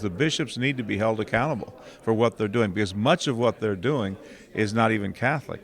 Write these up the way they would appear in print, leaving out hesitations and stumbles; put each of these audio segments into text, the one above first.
The bishops need to be held accountable for what they're doing, because much of what they're doing is not even Catholic.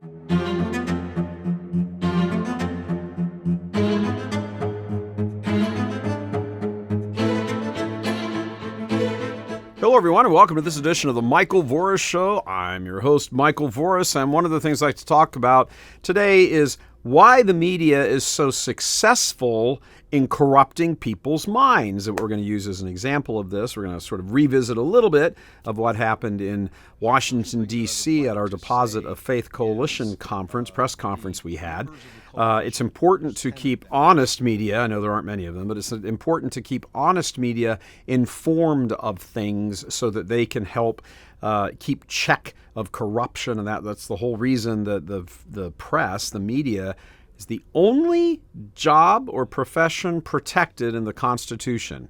Hello, everyone, and welcome to this edition of the Michael Voris Show. I'm your host, Michael Voris, and one of the things I like to talk about today is why the media is so successful in corrupting people's minds. And we're going to use as an example of this. We're going to sort of revisit a little bit of what happened in Washington, D.C. at our Deposit of Faith Coalition press conference we had. It's important to keep honest media. I know there aren't many of them, but it's important to keep honest media informed of things so that they can help keep check of corruption. And that's the whole reason that the press, the media, is the only job or profession protected in the Constitution.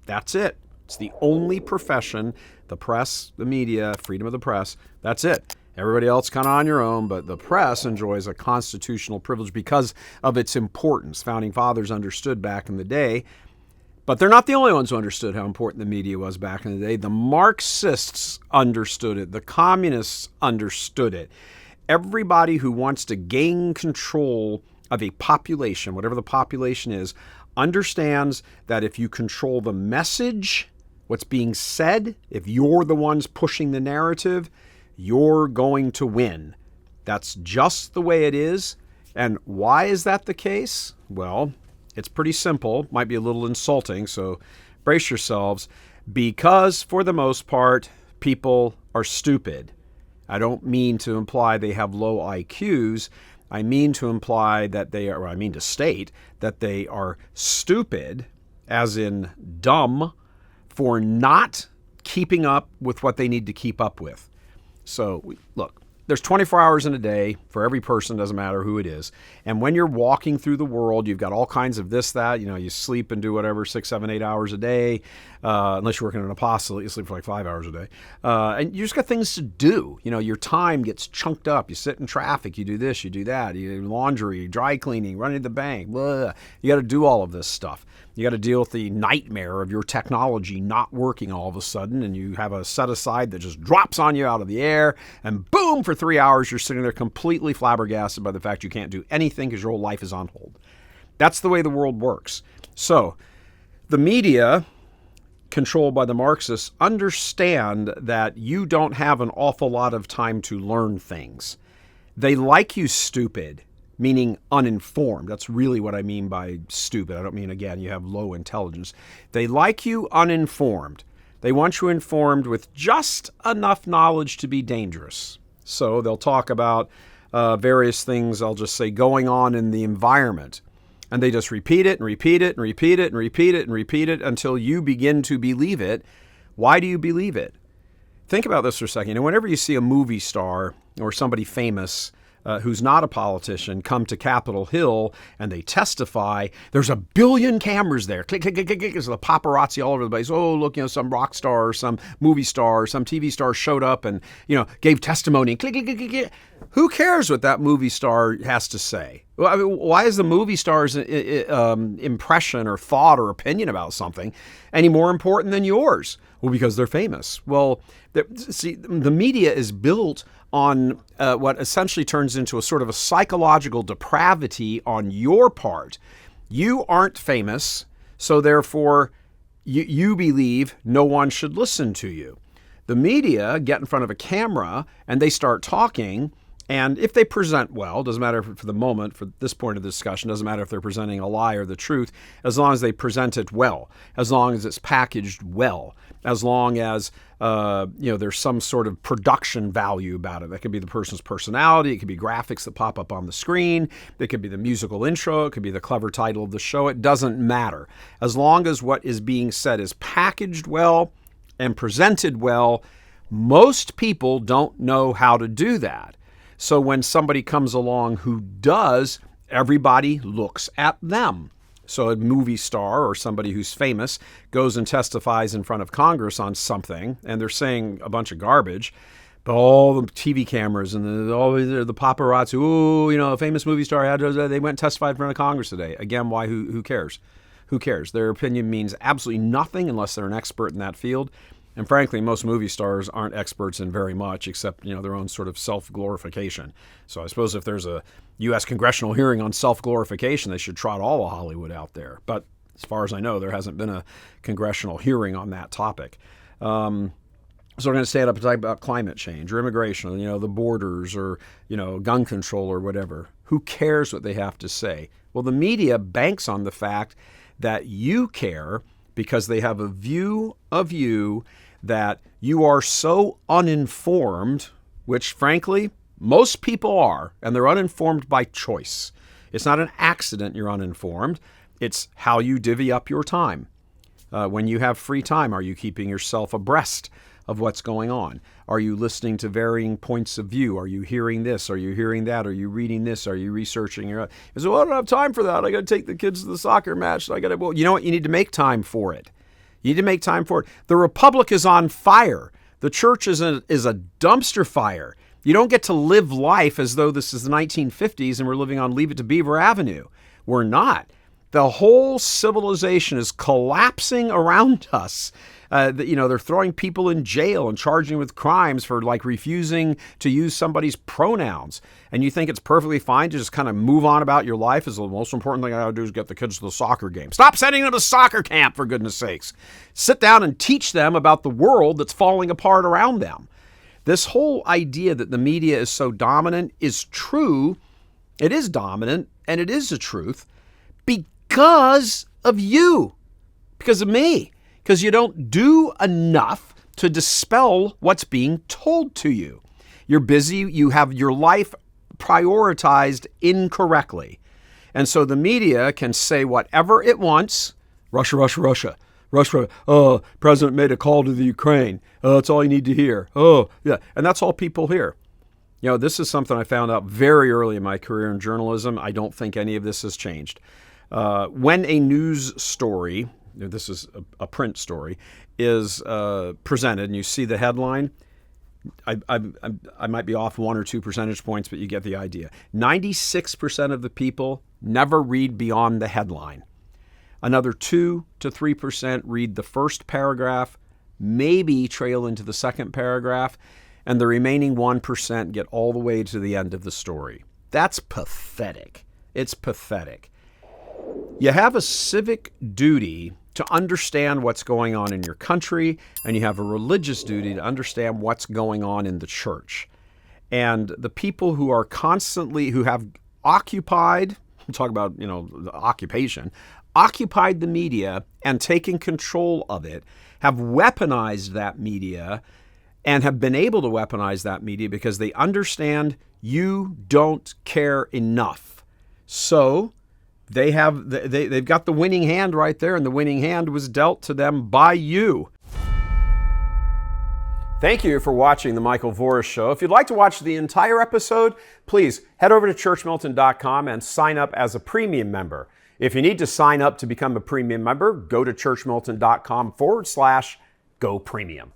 That's it. It's the only profession, the press, the media, freedom of the press, that's it. Everybody else kind of on your own, but the press enjoys a constitutional privilege because of its importance. Founding fathers understood back in the day, but they're not the only ones who understood how important the media was back in the day. The Marxists understood it. The communists understood it. Everybody who wants to gain control of a population, whatever the population is, understands that if you control the message, what's being said, if you're the ones pushing the narrative, you're going to win. That's just the way it is. And why is that the case? Well, it's pretty simple. Might be a little insulting, so brace yourselves. Because for the most part, people are stupid. I don't mean to imply they have low IQs. I mean to imply that they are, or I mean to state that they are stupid, as in dumb, for not keeping up with what they need to keep up with. So, look, there's 24 hours in a day for every person, doesn't matter who it is. And when you're walking through the world, you've got all kinds of this, that, you sleep and do whatever, 6, 7, 8 hours a day. Unless you're working in an apostolate, you sleep for like 5 hours a day. And you just got things to do. Your time gets chunked up. You sit in traffic, you do this, you do that, you do laundry, dry cleaning, running to the bank, blah. You got to do all of this stuff. You got to deal with the nightmare of your technology not working all of a sudden, and you have a set aside that just drops on you out of the air, and boom, for 3 hours, you're sitting there completely flabbergasted by the fact you can't do anything because your whole life is on hold. That's the way the world works. So the media, controlled by the Marxists, understand that you don't have an awful lot of time to learn things. They like you stupid, meaning uninformed. That's really what I mean by stupid. I don't mean, again, you have low intelligence. They like you uninformed. They want you informed with just enough knowledge to be dangerous. So they'll talk about various things, I'll just say, going on in the environment. And they just repeat it and repeat it and repeat it and repeat it and repeat it until you begin to believe it. Why do you believe it? Think about this for a second. And whenever you see a movie star or somebody famous who's not a politician come to Capitol Hill and they testify, there's 1 billion cameras there. Click, click, click, click, click. There's the paparazzi all over the place. Oh, look, some rock star or some movie star or some TV star showed up and, gave testimony. Click, click, click, click, click. Who cares what that movie star has to say? Well, I mean, why is the movie star's impression or thought or opinion about something any more important than yours? Well, because they're famous. Well, the media is built on what essentially turns into a sort of a psychological depravity on your part. You aren't famous, so therefore you believe no one should listen to you. The media get in front of a camera and they start talking, and if they present well, doesn't matter for the moment, for this point of the discussion, doesn't matter if they're presenting a lie or the truth, as long as they present it well, as long as it's packaged well, as long as there's some sort of production value about it. That could be the person's personality. It could be graphics that pop up on the screen. It could be the musical intro. It could be the clever title of the show. It doesn't matter. As long as what is being said is packaged well and presented well, most people don't know how to do that. So when somebody comes along who does, everybody looks at them. So a movie star or somebody who's famous goes and testifies in front of Congress on something, and they're saying a bunch of garbage, but all the TV cameras and the paparazzi, a famous movie star, they went and testified in front of Congress today. Again, why? Who cares? Who cares? Their opinion means absolutely nothing unless they're an expert in that field. And frankly, most movie stars aren't experts in very much except, their own sort of self-glorification. So I suppose if there's a U.S. congressional hearing on self-glorification, they should trot all of Hollywood out there. But as far as I know, there hasn't been a congressional hearing on that topic. So we're going to stand up and talk about climate change or immigration, the borders or, gun control or whatever. Who cares what they have to say? Well, the media banks on the fact that you care because they have a view of you that you are so uninformed, which frankly, most people are, and they're uninformed by choice. It's not an accident you're uninformed. It's how you divvy up your time. When you have free time, are you keeping yourself abreast of what's going on? Are you listening to varying points of view? Are you hearing this? Are you hearing that? Are you reading this? Are you researching? You say, well, I don't have time for that. I got to take the kids to the soccer match. Well, you know what? You need to make time for it. You need to make time for it. The republic is on fire. The church is a dumpster fire. You don't get to live life as though this is the 1950s and we're living on Leave It to Beaver Avenue. We're not. The whole civilization is collapsing around us. They're throwing people in jail and charging with crimes for refusing to use somebody's pronouns. And you think it's perfectly fine to just kind of move on about your life as the most important thing I gotta do is get the kids to the soccer game. Stop sending them to soccer camp, for goodness sakes. Sit down and teach them about the world that's falling apart around them. This whole idea that the media is so dominant is true. It is dominant and it is the truth because of you, because of me. Because you don't do enough to dispel what's being told to you. You're busy, you have your life prioritized incorrectly. And so the media can say whatever it wants. Russia, Russia, Russia. Russia, oh, President made a call to the Ukraine. Oh, that's all you need to hear. Oh, yeah. And that's all people hear. This is something I found out very early in my career in journalism. I don't think any of this has changed. When a news story, this is a print story, is presented and you see the headline, I might be off 1 or 2 percentage points, but you get the idea. 96% of the people never read beyond the headline. Another 2 to 3% read the first paragraph, maybe trail into the second paragraph, and the remaining 1% get all the way to the end of the story. That's pathetic. It's pathetic. You have a civic duty to understand what's going on in your country, and you have a religious duty to understand what's going on in the church. And the people who are who have occupied, talk about, the occupation, occupied the media and taken control of it, have weaponized that media and have been able to weaponize that media because they understand you don't care enough. So they've got the winning hand right there, and the winning hand was dealt to them by you. Thank you for watching The Michael Voris Show. If you'd like to watch the entire episode, please head over to churchmilitant.com and sign up as a premium member. If you need to sign up to become a premium member, go to churchmilitant.com/go premium.